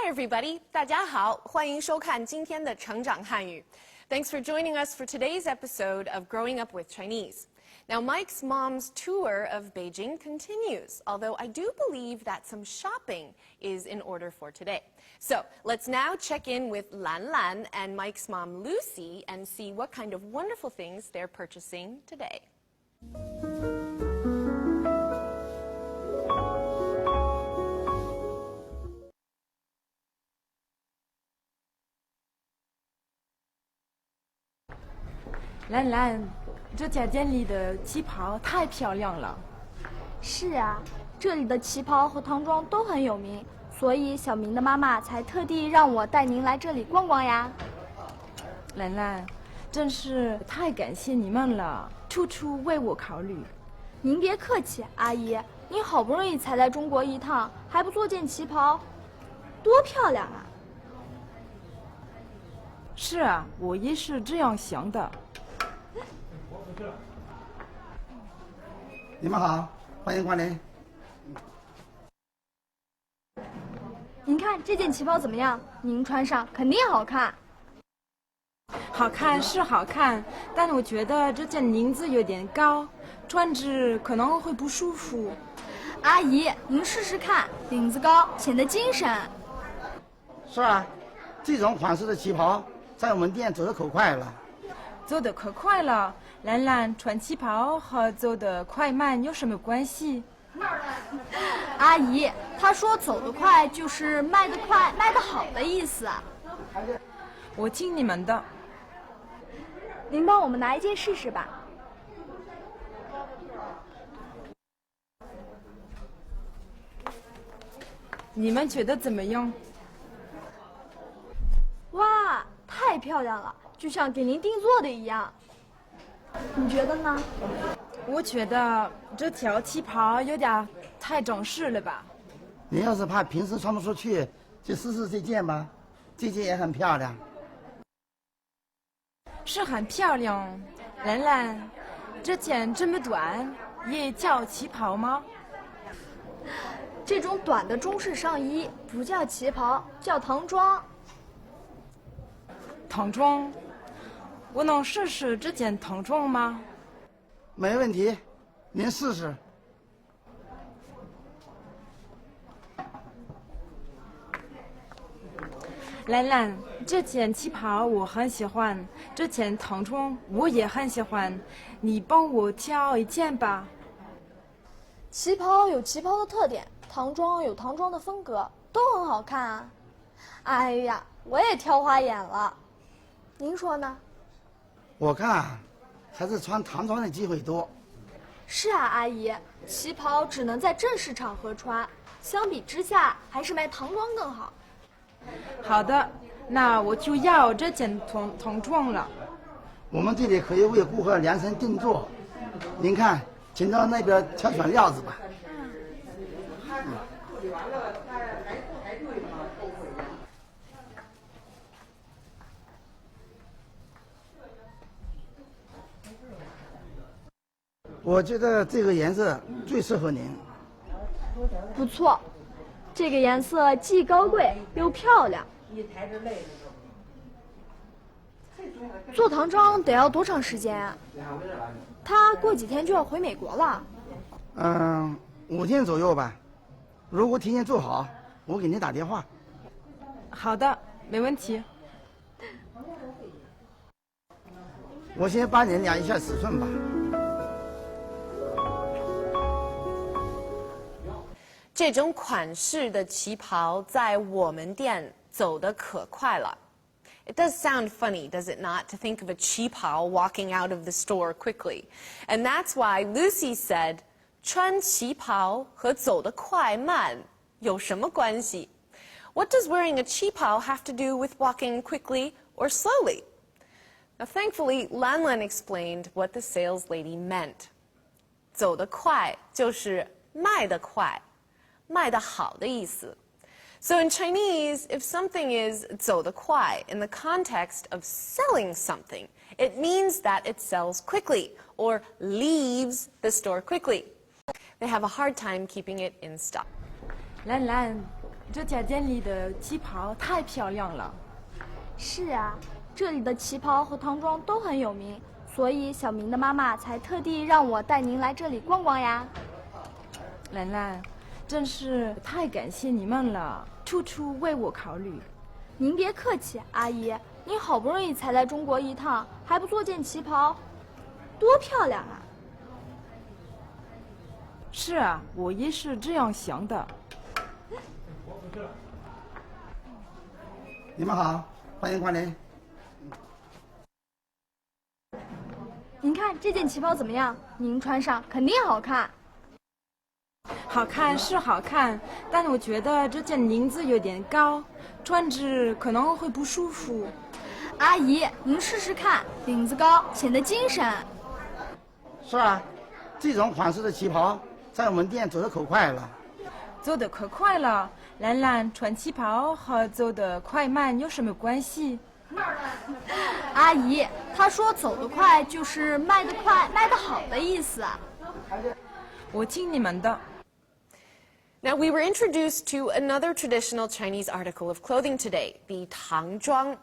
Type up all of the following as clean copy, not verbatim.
Hi, everybody. 大家好，欢迎收看今天的成长汉语。Thanks for joining us for today's episode of Growing Up with Chinese. Now, Mike's mom's tour of Beijing continues, although I do believe that some shopping is in order for today. So, let's now check in with Lan Lan and Mike's mom, Lucy, and see what kind of wonderful things they're purchasing today. 兰兰，这家店里的旗袍太漂亮了。是啊，这里的旗袍和唐装都很有名，所以小明的妈妈才特地让我带您来这里逛逛呀。兰兰，真是太感谢你们了，处处为我考虑。您别客气，阿姨，您好不容易才来中国一趟，还不做件旗袍，多漂亮啊！是啊，我也是这样想的。你们好，欢迎光临。您看这件旗袍怎么样？您穿上肯定好看。好看是好看，但我觉得这件领子有点高，穿着可能会不舒服。阿姨，您试试看，领子高显得精神。是啊，这种款式的旗袍在我们店走得可快了。走得可快了，兰兰穿旗袍和走得快慢有什么关系？阿姨，她说走得快就是卖得快、卖得好的意思。我听你们的。您帮我们拿一件试试吧。你们觉得怎么样？哇，太漂亮了，就像给您定做的一样。你觉得呢？我觉得这条旗袍有点太正式了吧。你要是怕平时穿不出去，就试试这件吧，这件也很漂亮。是很漂亮，兰兰，这件这么短，也叫旗袍吗？这种短的中式上衣不叫旗袍，叫唐装。唐装，我能试试这件唐装吗？没问题，您试试。兰兰，这件旗袍我很喜欢，这件唐装我也很喜欢，你帮我挑一件吧。旗袍有旗袍的特点，唐装有唐装的风格，都很好看啊。哎呀，我也挑花眼了，您说呢？我看还是穿唐装的机会多。是啊，阿姨，旗袍只能在正式场合穿，相比之下，还是买唐装更好。好的，那我就要这件唐装了。我们这里可以为顾客量身定做，您看，请到那边挑选料子吧。我觉得这个颜色最适合您。不错，这个颜色既高贵又漂亮。做唐装得要多长时间啊？他过几天就要回美国了。5天左右吧。如果提前做好，我给您打电话。好的，没问题。我先帮您量一下尺寸吧。这种款式的旗袍在我们店走得可快了。It does sound funny, does it not, to think of a qipao walking out of the store quickly. And that's why Lucy said, 穿旗袍和走得快慢有什么关系? What does wearing a qipao have to do with walking quickly or slowly? Now, thankfully, Lan Lan explained what the sales lady meant. 走得快就是卖得快。卖得好的意思。So in Chinese, if something is 走得快 in the context of selling something, it means that it sells quickly or leaves the store quickly. They have a hard time keeping it in stock. 兰兰，这家店里的旗袍太漂亮了。是啊，这里的旗袍和唐装都很有名，所以小明的妈妈才特地让我带您来这里逛逛呀。兰兰，真是太感谢你们了，处处为我考虑。您别客气，阿姨，您好不容易才来中国一趟，还不做件旗袍，多漂亮啊！是啊，我也是这样想的。你们好，欢迎光临。您看这件旗袍怎么样？您穿上肯定好看。好看是好看，但我觉得这件领子有点高，穿着可能会不舒服。阿姨，您试试看，领子高显得精神。是啊，这种款式的旗袍在我们店走得可快了。走得可快了，兰兰穿旗袍和走得快慢有什么关系？阿姨，她说走得快就是卖得快、卖得好的意思。我听你们的。Now, we were introduced to another traditional Chinese article of clothing today, the 唐装.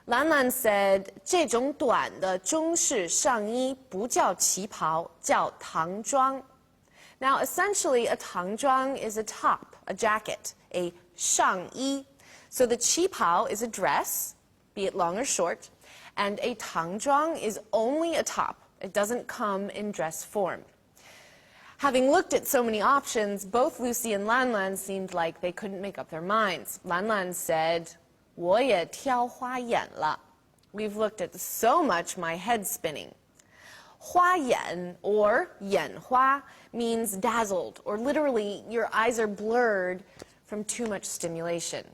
Lan Lan said, 这种短的中式上衣不叫旗袍，叫唐装. Now, essentially, a 唐装 is a top, a jacket, a 上衣. So the qipao is a dress, be it long or short, and a 唐装 is only a top. It doesn't come in dress form. Having looked at so many options, both Lucy and Lan Lan seemed like they couldn't make up their minds. Lan Lan said, 我也挑花眼了. We've looked at so much, my head's spinning. 花眼, or 眼花, means dazzled, or literally your eyes are blurred from too much stimulation.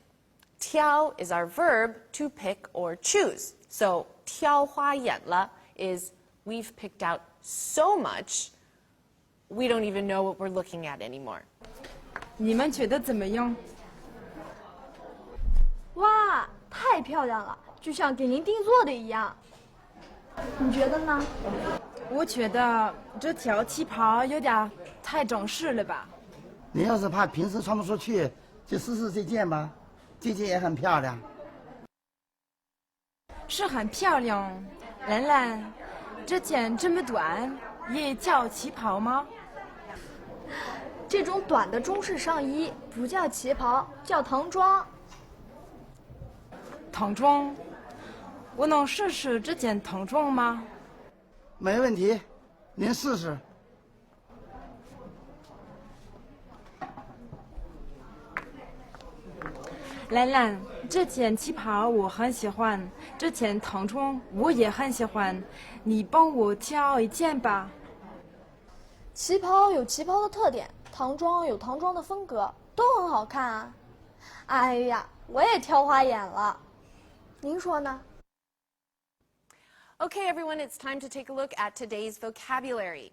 挑 is our verb to pick or choose. So 挑花眼了 is we've picked out so much we don't even know what we're looking at anymore. 你们觉得怎么样？哇，太漂亮了，就像给您定做的一样。你觉得呢？我觉得这条旗袍有点太正式了吧。你要是怕平时穿不出去，就试试这件吧，这件也很漂亮。是很漂亮，兰兰，这件这么短，也叫旗袍吗？这种短的中式上衣不叫旗袍，叫唐装。唐装，我能试试这件唐装吗？没问题，您试试。兰兰，这件旗袍我很喜欢，这件唐装我也很喜欢，你帮我挑一件吧。旗袍有旗袍的特点，唐装有唐装的风格，都很好看啊。哎呀，我也挑花眼了。您说呢？ Okay, everyone, it's time to take a look at today's vocabulary.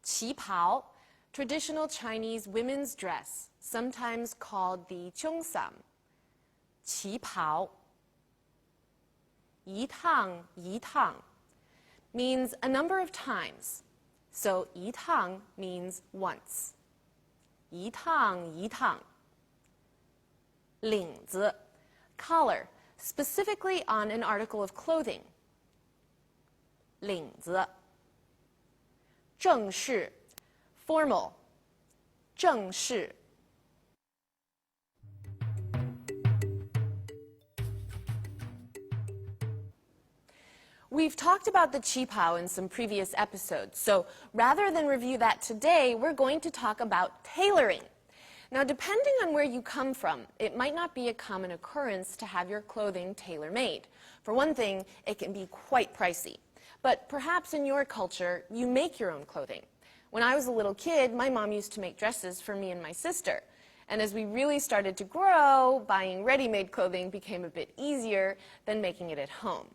Qipao, traditional Chinese women's dress, sometimes called the cheongsam. Qipao. Yitang, yitang, means a number of times. So yitang means once. Yitang, yitang. 领子, collar, specifically on an article of clothing. 领子，正式 formal 正式。We've talked about the qipao in some previous episodes, so rather than review that today, we're going to talk about tailoring. Now, depending on where you come from, it might not be a common occurrence to have your clothing tailor-made. For one thing, it can be quite pricey. But perhaps in your culture, you make your own clothing. When I was a little kid, my mom used to make dresses for me and my sister. And as we really started to grow, buying ready-made clothing became a bit easier than making it at home.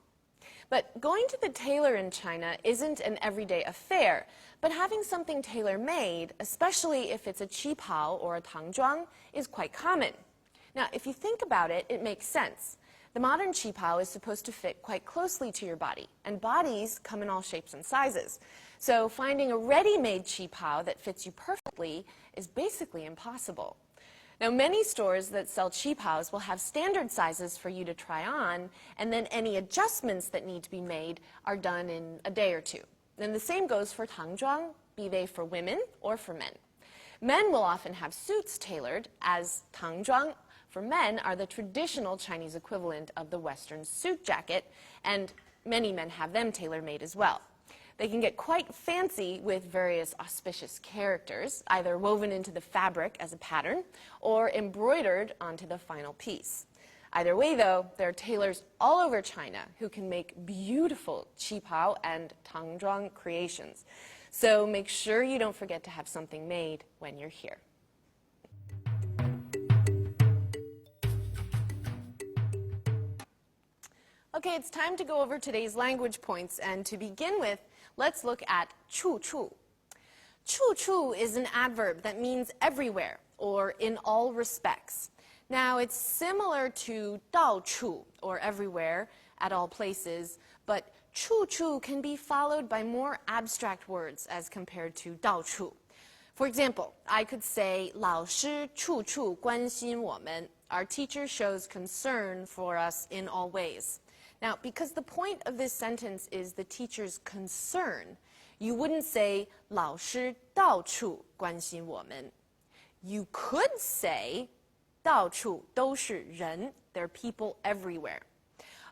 But going to the tailor in China isn't an everyday affair, but having something tailor-made, especially if it's a qipao or a tangzhuang, is quite common. Now, if you think about it, it makes sense. The modern qipao is supposed to fit quite closely to your body, and bodies come in all shapes and sizes. So finding a ready-made qipao that fits you perfectly is basically impossible. Now, many stores that sell Qipaos will have standard sizes for you to try on, and then any adjustments that need to be made are done in a day or two. And the same goes for tangzhuang, be they for women or for men. Men will often have suits tailored, as tangzhuang for men are the traditional Chinese equivalent of the Western suit jacket, and many men have them tailor-made as well. They can get quite fancy with various auspicious characters, either woven into the fabric as a pattern or embroidered onto the final piece. Either way, though, there are tailors all over China who can make beautiful qipao and tangzhuang creations. So make sure you don't forget to have something made when you're here. Okay, it's time to go over today's language points, and to begin with, let's look at 处处. 处处 is an adverb that means everywhere or in all respects. Now, it's similar to 到处 or everywhere, at all places, but 处处 can be followed by more abstract words as compared to 到处. For example, I could say 老师处处关心我们. Our teacher shows concern for us in all ways. Now, because the point of this sentence is the teacher's concern, you wouldn't say 老师到处关心我们. You could say 到处都是人, there are people everywhere.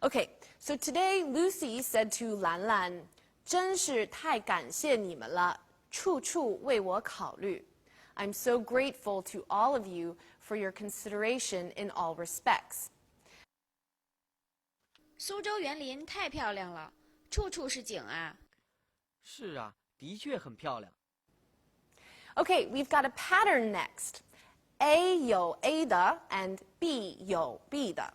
Okay, so today Lucy said to Lan Lan, 真是太感谢你们了，处处为我考虑. I'm so grateful to all of you for your consideration in all respects. 苏州园林太漂亮了，处处是景啊。是啊，的确很漂亮。Okay, we've got a pattern next. A 有 A 的 and B 有 B 的.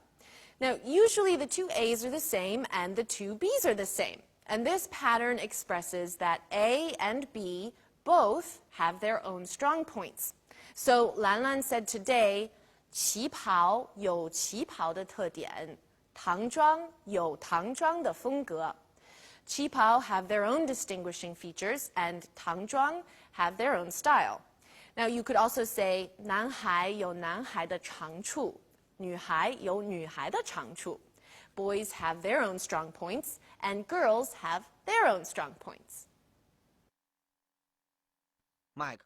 Now, usually the two A's are the same and the two B's are the same. And this pattern expresses that A and B both have their own strong points. So Lan Lan said today, 旗袍有旗袍的特点，唐装有唐装的风格. Qipao have their own distinguishing features, and tangzhuang have their own style. Now, you could also say, 男孩有男孩的长处，女孩有女孩的长处. Boys have their own strong points, and girls have their own strong points. Mike,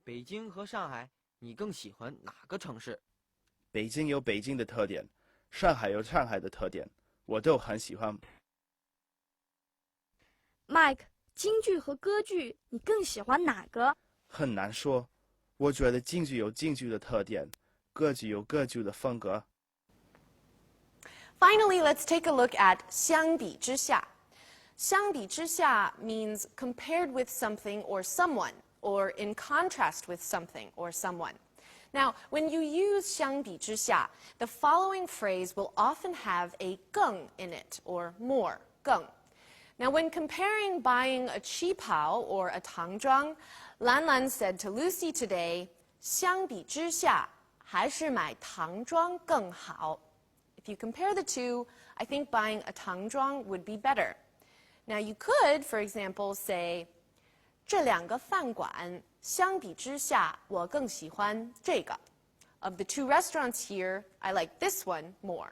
北京和上海，你更喜欢哪个城市？北京有北京的特点，上海有上海的特点，我都很喜欢。Mike， 京剧和歌剧，你更喜欢哪个？很难说，我觉得京剧有京剧的特点，歌剧有歌剧的风格。Finally, let's take a look at 相比之下. 相比之下 means compared with something or someone, or in contrast with something or someone. Now, when you use 相比之下, the following phrase will often have a 更 in it, or more, 更. Now, when comparing buying a qipao or a tangzhuang, Lan Lan said to Lucy today, 相比之下，还是买唐装更好. If you compare the two, I think buying a tangzhuang would be better. Now, you could, for example, say, 这两个饭馆相比之下，我更喜欢这个. Of the two restaurants here, I like this one more.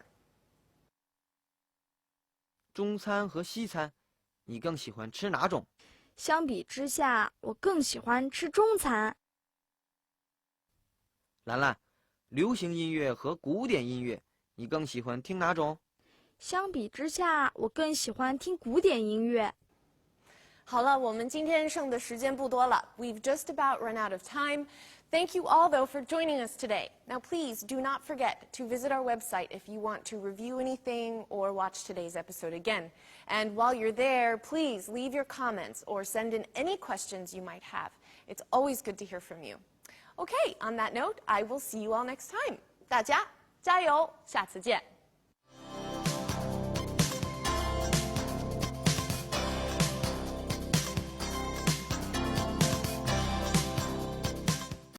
中餐和西餐，你更喜欢吃哪种？相比之下，我更喜欢吃中餐。兰兰，流行音乐和古典音乐，你更喜欢听哪种？相比之下，我更喜欢听古典音乐。好了，我们今天剩的时间不多了. We've just about run out of time. Thank you all, though, for joining us today. Now, please do not forget to visit our website if you want to review anything or watch today's episode again. And while you're there, please leave your comments or send in any questions you might have. It's always good to hear from you. Okay, on that note, I will see you all next time. 大家加油，下次见。